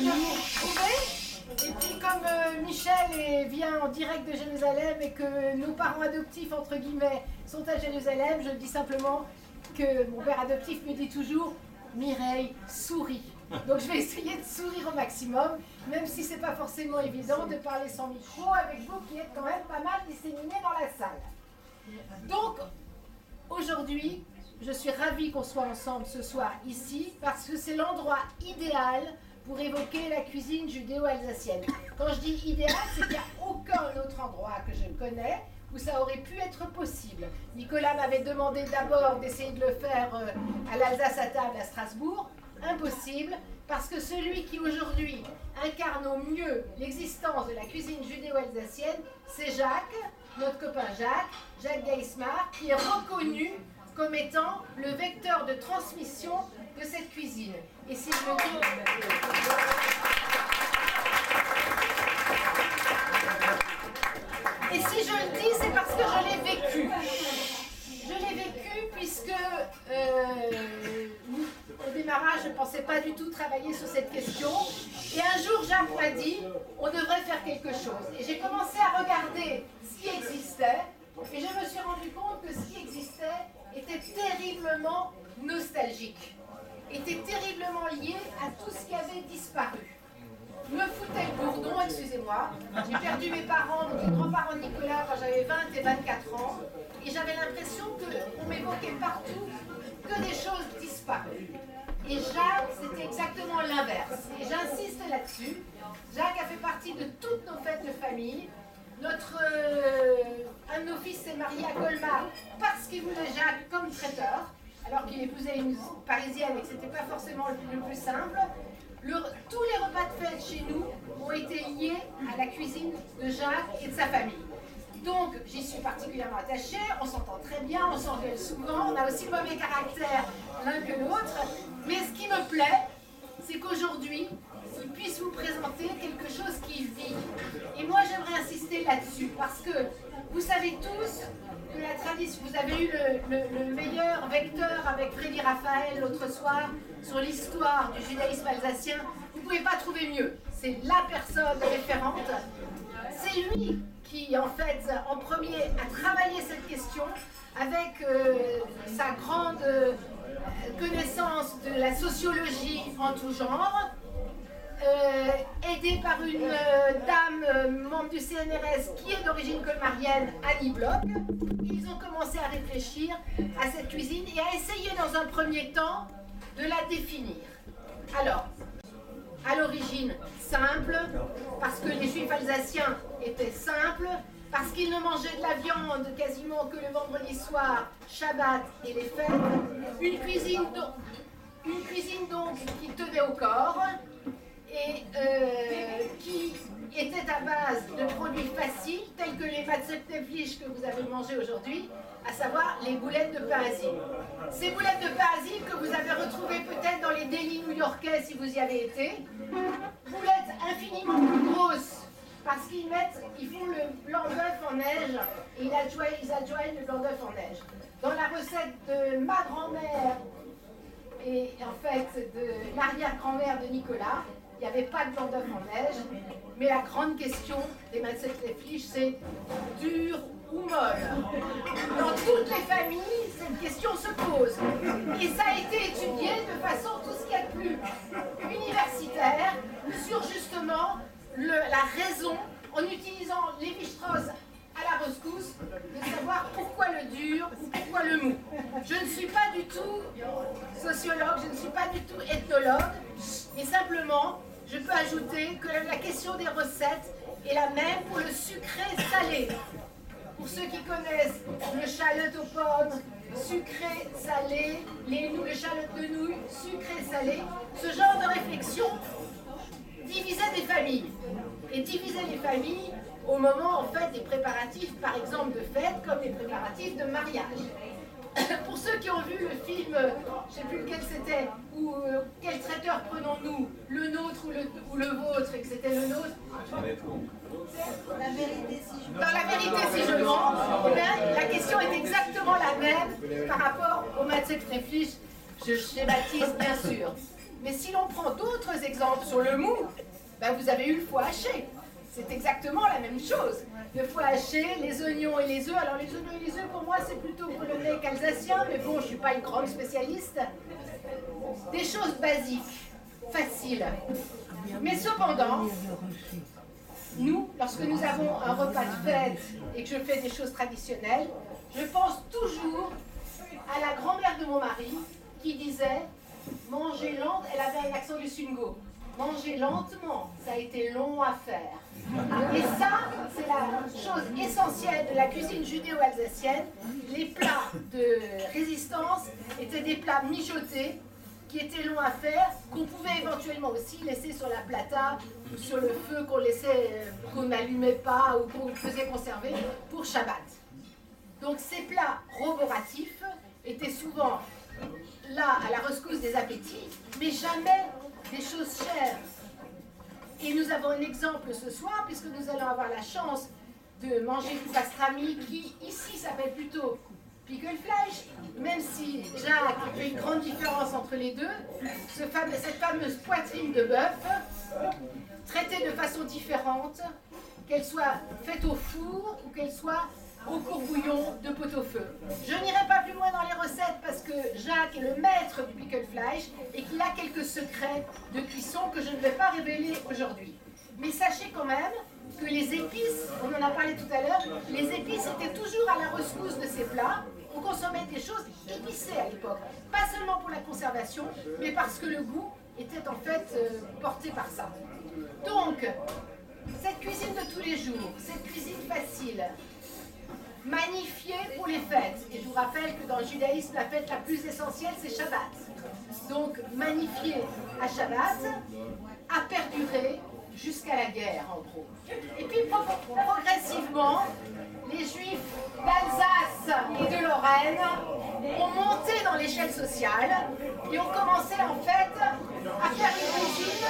de vous retrouver. Et puis comme Michel vient en direct de Jérusalem et que nos parents adoptifs, entre guillemets, sont à Jérusalem, je dis simplement que mon père adoptif me dit toujours « Mireille, souris ». Donc je vais essayer de sourire au maximum, même si c'est pas forcément évident de parler sans micro avec vous qui êtes quand même pas mal disséminés dans la salle. Donc aujourd'hui, je suis ravie qu'on soit ensemble ce soir ici parce que c'est l'endroit idéal pour évoquer la cuisine judéo-alsacienne. Quand je dis idéal, c'est qu'il n'y a aucun autre endroit que je connais où ça aurait pu être possible. Nicolas m'avait demandé d'abord d'essayer de le faire à l'Alsace à table à Strasbourg. Impossible, parce que celui qui aujourd'hui incarne au mieux l'existence de la cuisine judéo-alsacienne, c'est Jacques, notre copain Jacques Geismar, qui est reconnu comme étant le vecteur de transmission de cette cuisine. Et si je le dis... Et si je le dis, c'est parce que je l'ai vécu. Je l'ai vécu puisque au démarrage, je ne pensais pas du tout travailler sur cette question. Et un jour, Jacques m'a dit, on devrait faire quelque chose. Et j'ai commencé à regarder ce qui existait. Et je me suis rendu compte que ce qui existait était terriblement nostalgique. Était terriblement lié à tout ce qui avait disparu. Me foutais le bourdon, excusez-moi. J'ai perdu mes parents, donc les grands-parents de Nicolas, quand j'avais 20 et 24 ans. Et j'avais l'impression qu'on m'évoquait partout que des choses disparues. Et Jacques, c'était exactement l'inverse. Et j'insiste là-dessus. Jacques a fait partie de toutes nos fêtes de famille. Un de nos fils s'est marié à Colmar parce qu'il voulait Jacques comme traiteur, alors qu'il épousait une parisienne et que ce n'était pas forcément le plus simple. Tous les repas de fête chez nous ont été liés à la cuisine de Jacques et de sa famille. Donc, j'y suis particulièrement attachée, on s'entend très bien, on s'engueule souvent, on a aussi mauvais caractère l'un que l'autre. Mais ce qui me plaît, c'est qu'aujourd'hui, il puisse vous présenter quelque chose qui vit. Et moi, j'aimerais insister là-dessus, parce que vous savez tous que la tradition, vous avez eu le meilleur vecteur avec Freddy Raphaël l'autre soir sur l'histoire du judaïsme alsacien. Vous ne pouvez pas trouver mieux. C'est la personne référente. C'est lui qui, en fait, en premier, a travaillé cette question avec sa grande connaissance de la sociologie en tout genre, aidé par une dame membre du CNRS qui est d'origine colmarienne, Annie Bloch. Ils ont commencé à réfléchir à cette cuisine et à essayer dans un premier temps de la définir. Alors, à l'origine, simple, parce que les juifs alsaciens étaient simples, parce qu'ils ne mangeaient de la viande quasiment que le vendredi soir, Shabbat et les fêtes. Une cuisine donc qui tenait au corps et qui était à base de produits faciles tels que les Matzetneflish que vous avez mangé aujourd'hui, à savoir les boulettes de pain asile. Ces boulettes de pain asile que vous avez retrouvées peut-être dans les délis new-yorkais si vous y avez été, boulettes infiniment plus grosses parce ils font le blanc d'œuf en neige et ils adjoignent le blanc d'œuf en neige. Dans la recette de ma grand-mère et en fait de l'arrière-grand-mère de Nicolas, il n'y avait pas de blanc d'œuf en neige, mais la grande question des Matzetneflish, c'est dur ou molle. Dans toutes les familles, cette question se pose. Et ça a été étudié de façon tout ce qu'il y a de plus universitaire sur justement la raison, en utilisant Lévi-Strauss à la rescousse, de savoir pourquoi le dur ou pourquoi le mou. Je ne suis pas du tout sociologue, je ne suis pas du tout ethnologue, et simplement, je peux ajouter que la question des recettes est la même pour le sucré-salé. Pour ceux qui connaissent le chalet aux pommes, sucré-salé, le chalet de nouilles, sucré-salé, ce genre de réflexion divisait des familles. Et divisait les familles au moment, en fait, des préparatifs, par exemple, de fête, comme les préparatifs de mariage. Pour ceux qui ont vu le film, je ne sais plus lequel c'était, ou quel traiteur prenons-nous, le nôtre ou le vôtre, et que c'était le nôtre. La vérité si je mens. Dans la vérité si je mens, eh bien, la question est exactement la même par rapport au Matzetneflish, je schématise bien sûr. Mais si l'on prend d'autres exemples sur le mou, ben vous avez eu le foie haché. C'est exactement la même chose. Le foie haché, les oignons et les œufs. Alors les oignons et les œufs, pour moi, c'est plutôt polonais qu'alsacien, mais bon, je ne suis pas une grande spécialiste. Des choses basiques, faciles. Mais cependant, nous, lorsque nous avons un repas de fête et que je fais des choses traditionnelles, je pense toujours à la grand-mère de mon mari qui disait « Manger lente », elle avait un accent du Sungo. « Manger lentement, ça a été long à faire ». Et ça, c'est la chose essentielle de la cuisine judéo-alsacienne. Les plats de résistance étaient des plats mijotés qui étaient longs à faire, qu'on pouvait éventuellement aussi laisser sur la plata ou sur le feu qu'on n'allumait pas ou qu'on faisait conserver pour Shabbat. Donc ces plats roboratifs étaient souvent là à la rescousse des appétits, mais jamais des choses chères. Et nous avons un exemple ce soir, puisque nous allons avoir la chance de manger du pastrami qui ici s'appelle plutôt Pickelfleisch, même si Jacques fait une grande différence entre les deux. Cette fameuse poitrine de bœuf, traitée de façon différente, qu'elle soit faite au four ou qu'elle soit au courbouillon de pot-au-feu. Je n'irai pas plus loin dans les recettes parce que Jacques est le maître du Pickelfleisch et qu'il a quelques secrets de cuisson que je ne vais pas révéler aujourd'hui. Mais sachez quand même que les épices, on en a parlé tout à l'heure, les épices étaient toujours à la rescousse de ces plats. On consommait des choses épicées à l'époque, pas seulement pour la conservation, mais parce que le goût était en fait porté par ça. Donc, cette cuisine de tous les jours, cette cuisine facile, magnifiée pour les fêtes. Et je vous rappelle que dans le judaïsme, la fête la plus essentielle, c'est Shabbat. Donc, magnifiée à Shabbat, a perduré jusqu'à la guerre, en gros. Et puis, progressivement, les Juifs d'Alsace et de Lorraine ont monté dans l'échelle sociale et ont commencé, en fait, à faire une cuisine.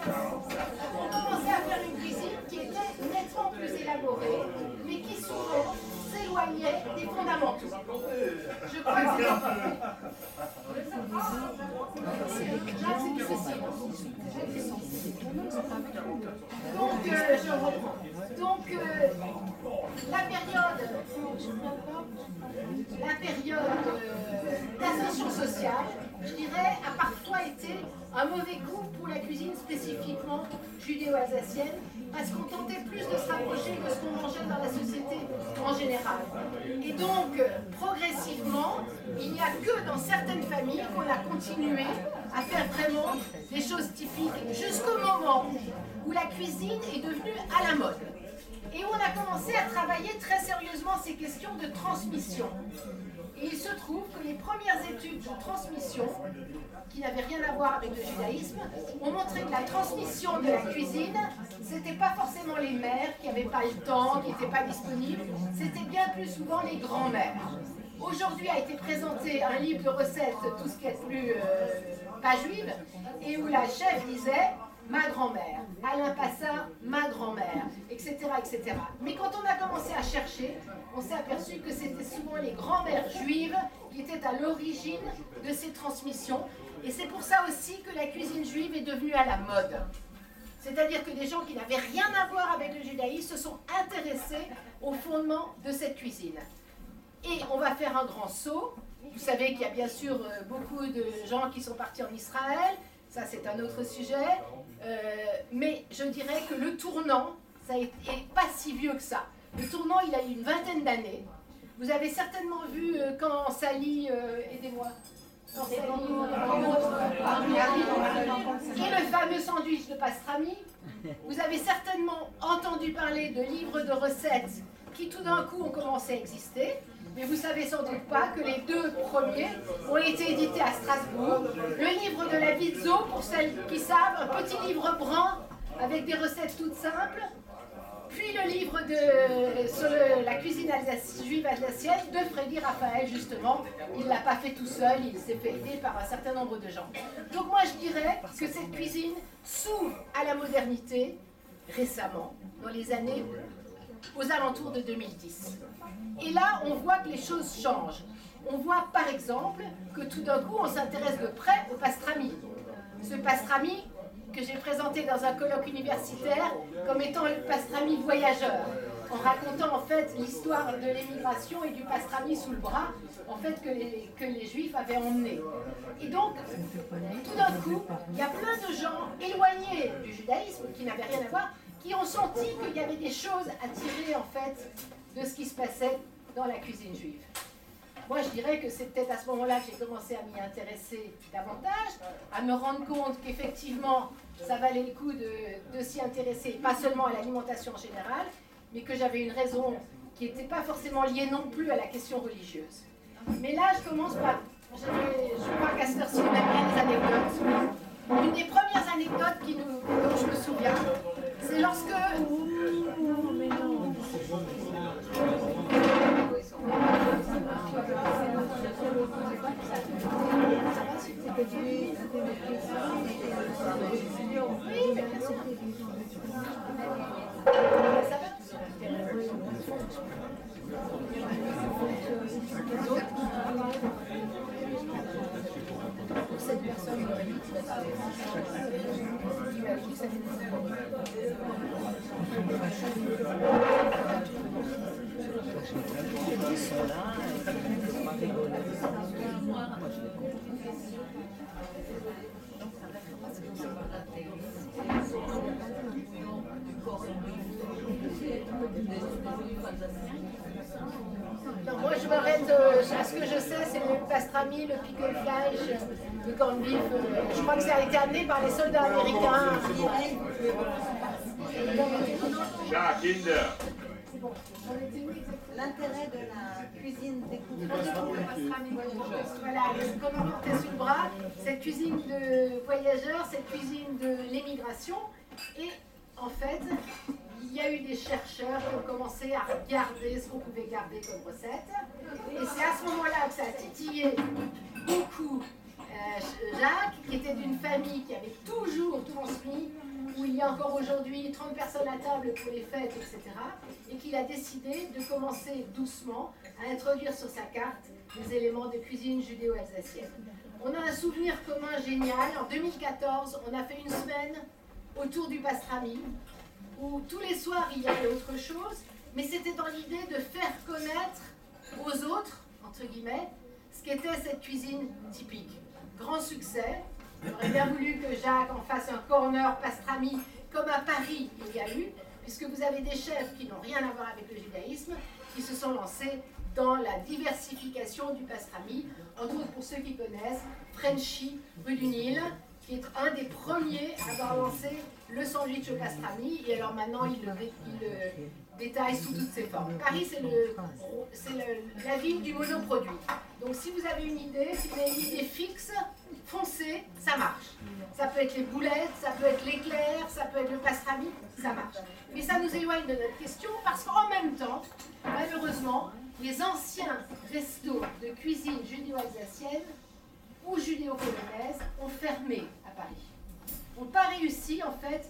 On commençait à faire une cuisine qui était nettement plus élaborée, mais qui souvent s'éloignait des fondamentaux. Je crois que c'est difficile. Donc, je reprends. Donc, la période d'ascension sociale, je dirais, a parfois été un mauvais coup pour la cuisine spécifiquement judéo-alsacienne, parce qu'on tentait plus de se rapprocher de ce qu'on mangeait dans la société en général. Et donc, progressivement, il n'y a que dans certaines familles qu'on a continué à faire vraiment des choses typiques, jusqu'au moment où la cuisine est devenue à la mode. Et où on a commencé à travailler très sérieusement ces questions de transmission. Et il se trouve que les premières études de transmission, qui n'avaient rien à voir avec le judaïsme, ont montré que la transmission de la cuisine, c'était pas forcément les mères qui n'avaient pas le temps, qui n'étaient pas disponibles, c'était bien plus souvent les grands-mères. Aujourd'hui a été présenté un livre de recettes, tout ce qui est plus pas juive, et où la chef disait ma grand-mère, Alain Passat, ma grand-mère, etc., etc. Mais quand on a commencé à chercher, on s'est aperçu que c'était souvent les grand-mères juives qui étaient à l'origine de ces transmissions. Et c'est pour ça aussi que la cuisine juive est devenue à la mode. C'est-à-dire que des gens qui n'avaient rien à voir avec le judaïsme se sont intéressés au fondement de cette cuisine. Et on va faire un grand saut. Vous savez qu'il y a bien sûr beaucoup de gens qui sont partis en Israël. Ça, c'est un autre sujet. Mais je dirais que le tournant, ça n'est pas si vieux que ça. Le tournant, il a eu une vingtaine d'années. Vous avez certainement vu quand Sally, aidez-moi, quand Sally et le fameux sandwich de pastrami. Vous avez certainement entendu parler de livres de recettes qui tout d'un coup ont commencé à exister. Mais vous savez sans doute pas que les deux premiers ont été édités à Strasbourg. Le livre de la Vizzo, pour celles qui savent, un petit livre brun avec des recettes toutes simples. Puis le livre sur la cuisine juive alsacienne de Freddy Raphaël, justement. Il ne l'a pas fait tout seul, il s'est fait aider par un certain nombre de gens. Donc moi je dirais que cette cuisine s'ouvre à la modernité récemment, dans les années aux alentours de 2010. Et là, on voit que les choses changent. on voit par exemple que tout d'un coup on s'intéresse de près au pastrami. Ce pastrami que j'ai présenté dans un colloque universitaire comme étant le pastrami voyageur, en racontant en fait l'histoire de l'émigration et du pastrami sous le bras, en fait que les Juifs avaient emmené. Et donc, tout d'un coup, il y a plein de gens éloignés du judaïsme, qui n'avaient rien à voir, qui ont senti qu'il y avait des choses à tirer en fait de ce qui se passait dans la cuisine juive. Moi, je dirais que c'est peut-être à ce moment-là que j'ai commencé à m'y intéresser davantage, à me rendre compte qu'effectivement, ça valait le coup de s'y intéresser, pas seulement à l'alimentation en général, mais que j'avais une raison qui n'était pas forcément liée non plus à la question religieuse. Mais là, je commence par... Je crois qu'à cette heure-ci, on aime bien des anecdotes. Une des premières anecdotes dont je me souviens, c'est lorsque... Oui, mais bien sûr. Ça va? Pour cette personne, non, moi je m'arrête à ce que je sais, c'est le pastrami, le pickle flash, le corned beef. Je crois que ça a été amené par les soldats américains. Jacques Kinder. L'intérêt de la cuisine découverte. Voilà, comme on portait sous le bras, cette cuisine de voyageurs, cette cuisine de l'émigration. Et en fait, il y a eu des chercheurs qui ont commencé à regarder ce qu'on pouvait garder comme recette. Et c'est à ce moment-là que ça a titillé beaucoup Jacques, qui était d'une famille qui avait toujours transmis, où il y a encore aujourd'hui 30 personnes à table pour les fêtes, etc. Et qu'il a décidé de commencer doucement à introduire sur sa carte des éléments de cuisine judéo-alsacienne. On a un souvenir commun génial. En 2014, on a fait une semaine autour du pastrami, où tous les soirs il y avait autre chose, mais c'était dans l'idée de faire connaître aux autres, entre guillemets, ce qu'était cette cuisine typique. Grand succès. J'aurais bien voulu que Jacques en fasse un corner pastrami, comme à Paris il y a eu, puisque vous avez des chefs qui n'ont rien à voir avec le judaïsme, qui se sont lancés dans la diversification du pastrami, entre autres pour ceux qui connaissent, Frenchy, rue du Nil, qui est un des premiers à avoir lancé le sandwich au pastrami, et alors maintenant il le détaille sous toutes ses formes. Paris, c'est la ville du monoproduit. Donc si vous avez une idée, si vous avez une idée fixe, foncez, ça marche. Ça peut être les boulettes, ça peut être l'éclair, ça peut être le pastrami, ça marche. Mais ça nous éloigne de notre question parce qu'en même temps, malheureusement, les anciens restos de cuisine judéo-alsacienne ou judéo-polonaise ont fermé à Paris. N'ont pas réussi en fait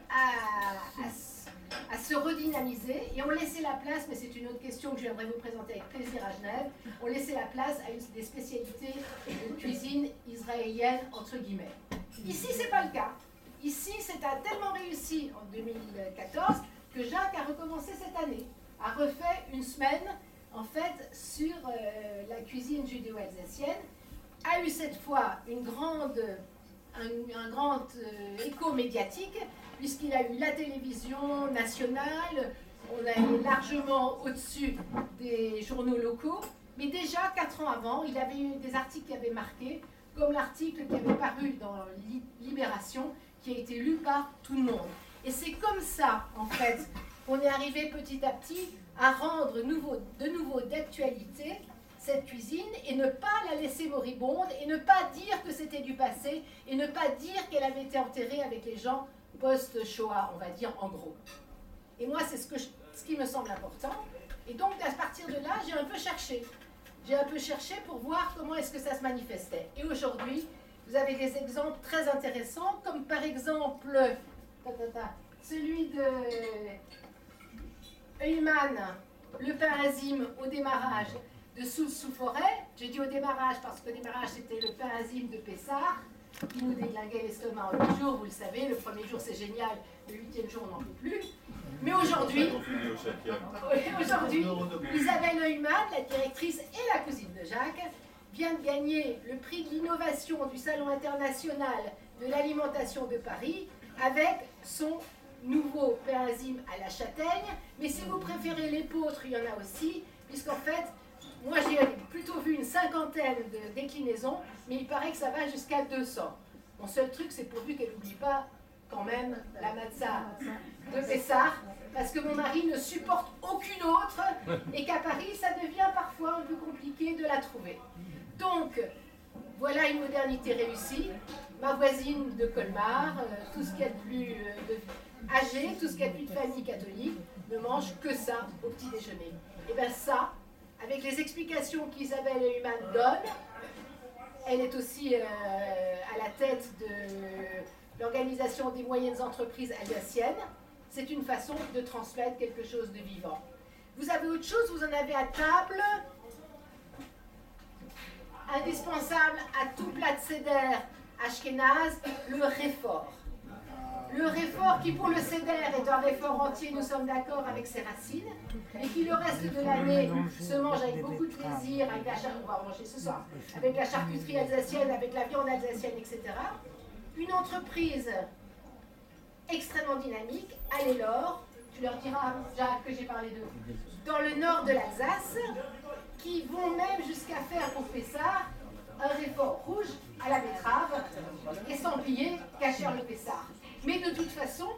à se redynamiser et ont laissé la place, mais c'est une autre question que je viendrai vous présenter avec plaisir à Genève, ont laissé la place à des spécialités de cuisine israélienne entre guillemets. Ici, c'est pas le cas. Ici, c'est tellement réussi en 2014 que Jacques a recommencé cette année, a refait une semaine en fait sur la cuisine judéo-alsacienne, a eu cette fois un grand écho médiatique, puisqu'il a eu la télévision nationale, on a été largement au-dessus des journaux locaux, mais déjà 4 ans avant, il avait eu des articles qui avaient marqué, comme l'article qui avait paru dans Libération, qui a été lu par tout le monde. Et c'est comme ça, en fait, qu'on est arrivé petit à petit à rendre de nouveau d'actualité cette cuisine et ne pas la laisser moribonde et ne pas dire que c'était du passé et ne pas dire qu'elle avait été enterrée avec les gens post-Shoah, on va dire en gros. Et moi, c'est ce qui me semble important. Et donc, à partir de là, j'ai un peu cherché. J'ai un peu cherché pour voir comment est-ce que ça se manifestait. Et aujourd'hui, vous avez des exemples très intéressants, comme par exemple celui de Heyman, le pain azim au démarrage, de Soul-sous-Forêt. J'ai dit au démarrage, parce qu'au démarrage, c'était le pain azime de Pessard, qui nous déglinguait l'estomac en 8 jours, vous le savez. Le premier jour, c'est génial, le 8e jour, on n'en peut plus. Mais aujourd'hui, Isabelle Heumann, la directrice et la cousine de Jacques, vient de gagner le prix de l'innovation du Salon international de l'alimentation de Paris avec son nouveau pain azime à la châtaigne. Mais si vous préférez l'épeautre, il y en a aussi, puisqu'en fait, moi j'ai plutôt vu une 50aine de déclinaisons, mais il paraît que ça va jusqu'à 200. Mon seul truc, c'est pourvu qu'elle n'oublie pas quand même la matzah de Pessard, parce que mon mari ne supporte aucune autre, et qu'à Paris, ça devient parfois un peu compliqué de la trouver. Donc, voilà une modernité réussie. Ma voisine de Colmar, tout ce qu'il y a de plus âgé, tout ce qu'il y a de plus de famille catholique, ne mange que ça au petit déjeuner. Et bien ça, avec les explications qu'Isabelle Heumann donne, elle est aussi à la tête de l'organisation des moyennes entreprises alsaciennes. C'est une façon de transmettre quelque chose de vivant. Vous avez autre chose, vous en avez à table. Indispensable à tout plat de Seder ashkénaze, le réfort. Le réfort qui pour le Seder est un réfort entier, nous sommes d'accord avec ses racines, et qui le reste de l'année se mange avec beaucoup de plaisir, avec la on va manger ce soir, avec la charcuterie alsacienne, avec la viande alsacienne, etc. Une entreprise extrêmement dynamique, Allez-Laure, tu leur diras, Jacques, que j'ai parlé d'eux, dans le nord de l'Alsace, qui vont même jusqu'à faire pour Pessard un réfort rouge à la betterave, estampillé Kasher le Pessard. Mais de toute façon,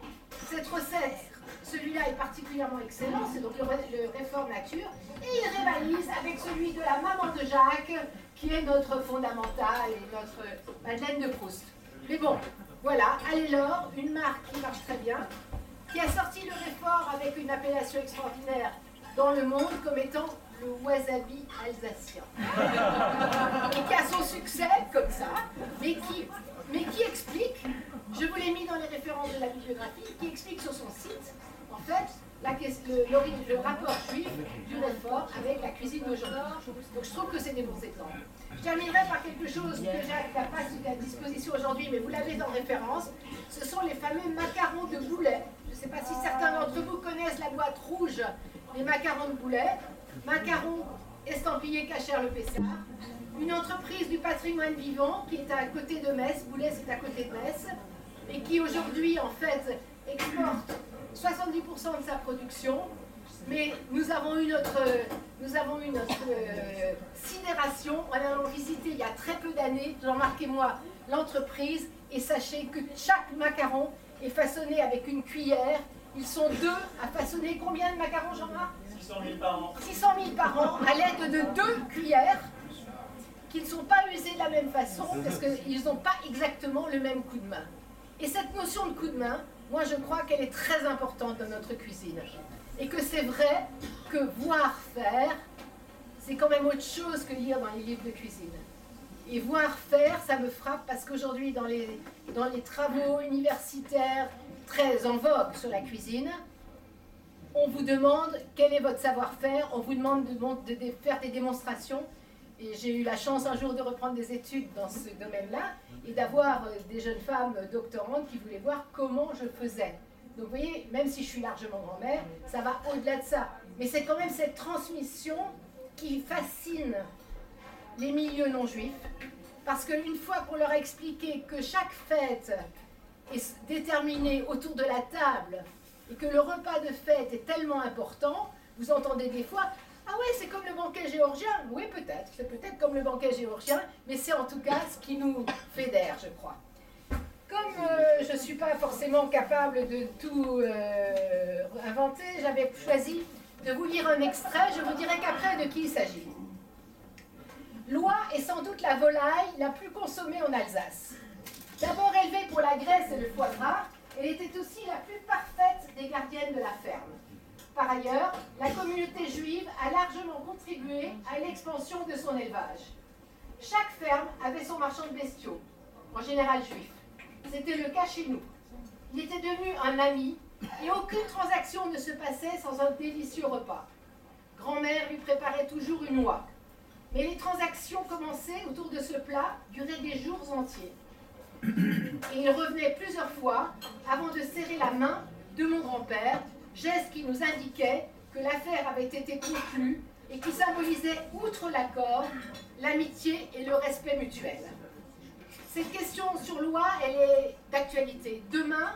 cette recette, celui-là est particulièrement excellent, c'est donc le réfort nature, et il rivalise avec celui de la maman de Jacques, qui est notre fondamental et notre Madeleine de Proust. Mais bon, voilà, Allez-Laure, une marque qui marche très bien, qui a sorti le réfort avec une appellation extraordinaire dans le monde comme étant le wasabi alsacien. Et qui a son succès comme ça, mais qui explique, je vous l'ai mis dans les références de la bibliographie, qui explique sur son site, en fait, le rapport juif du réfort avec la cuisine d'aujourd'hui. Donc je trouve que c'est des bons exemples. Je terminerai par quelque chose que Jacques n'a pas à disposition aujourd'hui, mais vous l'avez en référence. Ce sont les fameux macarons de Boulet. Je ne sais pas si certains d'entre vous connaissent la boîte rouge des macarons de Boulet. Macarons estampillés Kasher le Pessard. Une entreprise du patrimoine vivant qui est à côté de Metz. Boulet, c'est à côté de Metz. Et qui aujourd'hui, en fait, exporte 70% de sa production. Mais nous avons eu notre sidération en allant visiter il y a très peu d'années, Jean-Marc et moi, l'entreprise. Et sachez que chaque macaron est façonné avec une cuillère. Ils sont 2 à façonner combien de macarons, Jean-Marc ? 600 000 par an. 600 000 par an à l'aide de 2 cuillères qui ne sont pas usées de la même façon parce qu'ils n'ont pas exactement le même coup de main. Et cette notion de coup de main, moi je crois qu'elle est très importante dans notre cuisine. Et que c'est vrai que voir faire, c'est quand même autre chose que lire dans les livres de cuisine. Et voir faire, ça me frappe parce qu'aujourd'hui dans les travaux universitaires très en vogue sur la cuisine, on vous demande quel est votre savoir-faire, on vous demande de faire des démonstrations. Et j'ai eu la chance un jour de reprendre des études dans ce domaine-là et d'avoir des jeunes femmes doctorantes qui voulaient voir comment je faisais. Donc vous voyez, même si je suis largement grand-mère, ça va au-delà de ça. Mais c'est quand même cette transmission qui fascine les milieux non juifs. Parce qu'une fois qu'on leur a expliqué que chaque fête est déterminée autour de la table et que le repas de fête est tellement important, vous entendez des fois « Ah ouais, c'est comme le banquet géorgien ». Oui, peut-être, c'est peut-être comme le banquet géorgien, mais c'est en tout cas ce qui nous fédère, je crois. Comme je ne suis pas forcément capable de tout inventer, j'avais choisi de vous lire un extrait, je vous dirai qu'après de qui il s'agit. L'oie est sans doute la volaille la plus consommée en Alsace. D'abord élevée pour la graisse et le foie gras, elle était aussi la plus parfaite des gardiennes de la ferme. Par ailleurs, la communauté juive a largement contribué à l'expansion de son élevage. Chaque ferme avait son marchand de bestiaux, en général juif. C'était le cas chez nous. Il était devenu un ami et aucune transaction ne se passait sans un délicieux repas. Grand-mère lui préparait toujours une oie. Mais les transactions commencées autour de ce plat duraient des jours entiers. Et il revenait plusieurs fois avant de serrer la main de mon grand-père, geste qui nous indiquait que l'affaire avait été conclue et qui symbolisait, outre l'accord, l'amitié et le respect mutuel. Cette question sur loi, elle est d'actualité. Demain,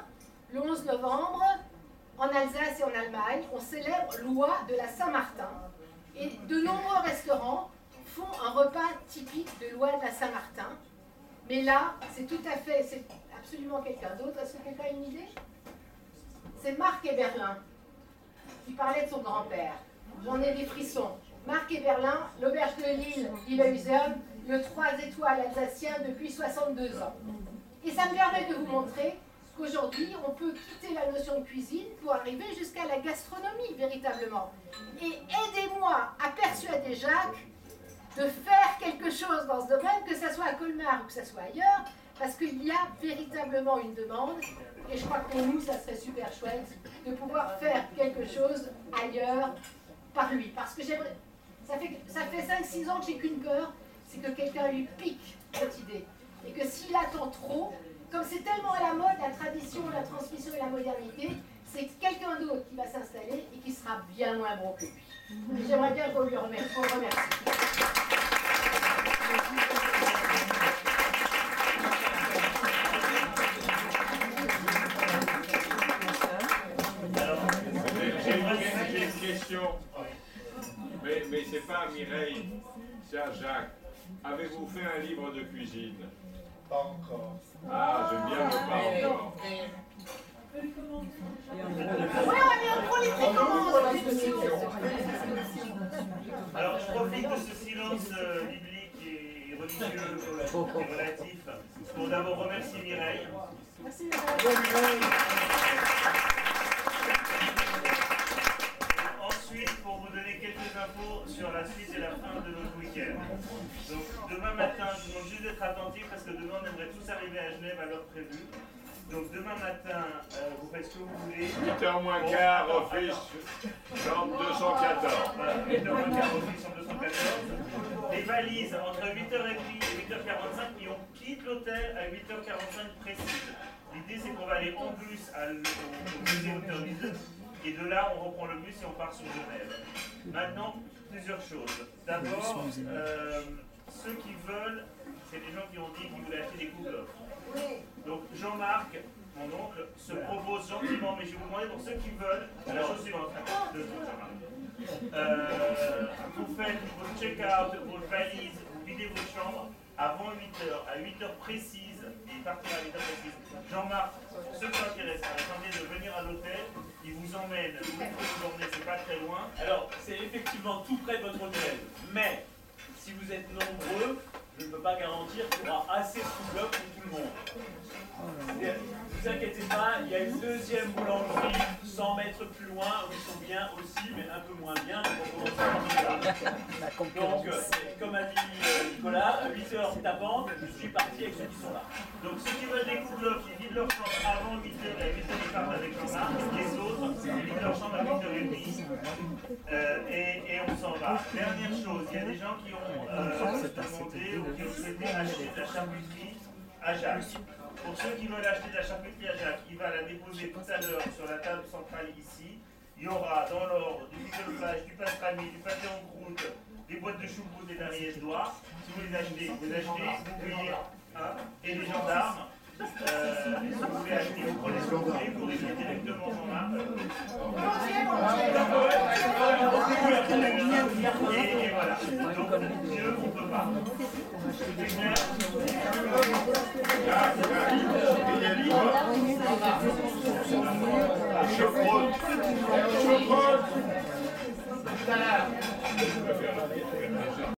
le 11 novembre, en Alsace et en Allemagne, on célèbre loi de la Saint-Martin. Et de nombreux restaurants font un repas typique de loi de la Saint-Martin. Mais là, c'est absolument quelqu'un d'autre. Est-ce que quelqu'un a une idée? C'est Marc Eberlin qui parlait de son grand-père. J'en ai des frissons. Marc Eberlin, l'auberge de Lille, Lille-Huserne, le 3 étoiles alsacien depuis 62 ans. Et ça me permet de vous montrer qu'aujourd'hui, on peut quitter la notion de cuisine pour arriver jusqu'à la gastronomie, véritablement. Et aidez-moi à persuader Jacques de faire quelque chose dans ce domaine, que ce soit à Colmar ou que ce soit ailleurs, parce qu'il y a véritablement une demande, et je crois que pour nous, ça serait super chouette de pouvoir faire quelque chose ailleurs par lui. Parce que j'aimerais... Ça fait 5-6 ans que j'ai qu'une peur, c'est que quelqu'un lui pique cette idée. Et que s'il attend trop, comme c'est tellement à la mode, la tradition, la transmission et la modernité, c'est quelqu'un d'autre qui va s'installer et qui sera bien moins bon que lui. J'aimerais bien qu'on le remercie. J'ai une question, mais c'est pas à Mireille, c'est à Jacques. Avez-vous fait un livre de cuisine? Pas encore. Ah, j'aime bien le pas encore. On prend les précommandes. Alors, je profite de ce silence biblique et religieux et relatif pour d'abord remercier Mireille. Merci Mireille. Ensuite, pour vous donner quelques infos sur la suite et la fin de notre week-end. Donc, demain matin, je vous demande juste d'être attentifs parce que demain, on aimerait tous arriver à Genève à l'heure prévue. Donc, demain matin, vous faites ce que vous voulez. 8h moins quart, office, chambre 214. Voilà, 8h moins quart, office, chambre 214. Les valises, entre 8h30 et 8h45, et on quitte l'hôtel à 8h45 précise. L'idée, c'est qu'on va aller en bus au musée Autorville. Et de là, on reprend le bus et on part sur Genève. Maintenant, plusieurs choses. D'abord, ceux qui veulent, c'est des gens qui ont dit qu'ils voulaient acheter des couvre-offs. Donc Jean-Marc, mon oncle, se propose gentiment, mais je vais vous demander pour ceux qui veulent, la chose suivante. Vous faites vos check-out, vos valises, vous videz vos chambres avant 8h, à 8h précise, et partir à 8h précise. Jean-Marc, ceux qui s'intéressent, attendez de venir à l'hôtel, il vous emmène, où il faut vous emmener, c'est pas très loin. Alors, c'est effectivement tout près de votre hôtel, mais si vous êtes nombreux, je ne peux pas garantir qu'il y aura assez de couvre-offs pour tout le monde. Ne vous inquiétez pas, il y a une deuxième boulangerie 100 mètres plus loin où ils sont bien aussi, mais un peu moins bien. Donc, comme a dit Nicolas, 8h tapante, je suis parti avec ceux qui sont là. Donc ceux qui veulent des couvre-offs, ils vident leur chambre avant 8h et à 8h ils partent avec Jean-Marc. Les autres, ils vident leur chambre à 8h30 et on s'en va. Dernière chose, il y a des gens qui ont demandé ou qui ont souhaité acheter de la charcuterie à Jacques. Pour ceux qui veulent acheter de la charcuterie à Jacques, il va la déposer tout à l'heure sur la table centrale ici. Il y aura dans l'ordre du picolage, du pastrami, du pâté en croûte, des boîtes de choucroute et d'Ariège-Doigt. Si vous les achetez, vous payez et les gendarmes. Si vous voulez acheter, vous prenez ce que vous voulez, vous réglez directement Jean-Marc. Et voilà. Donc, mieux, on ne peut pas. C'est clair? Choucroute. Choucroute.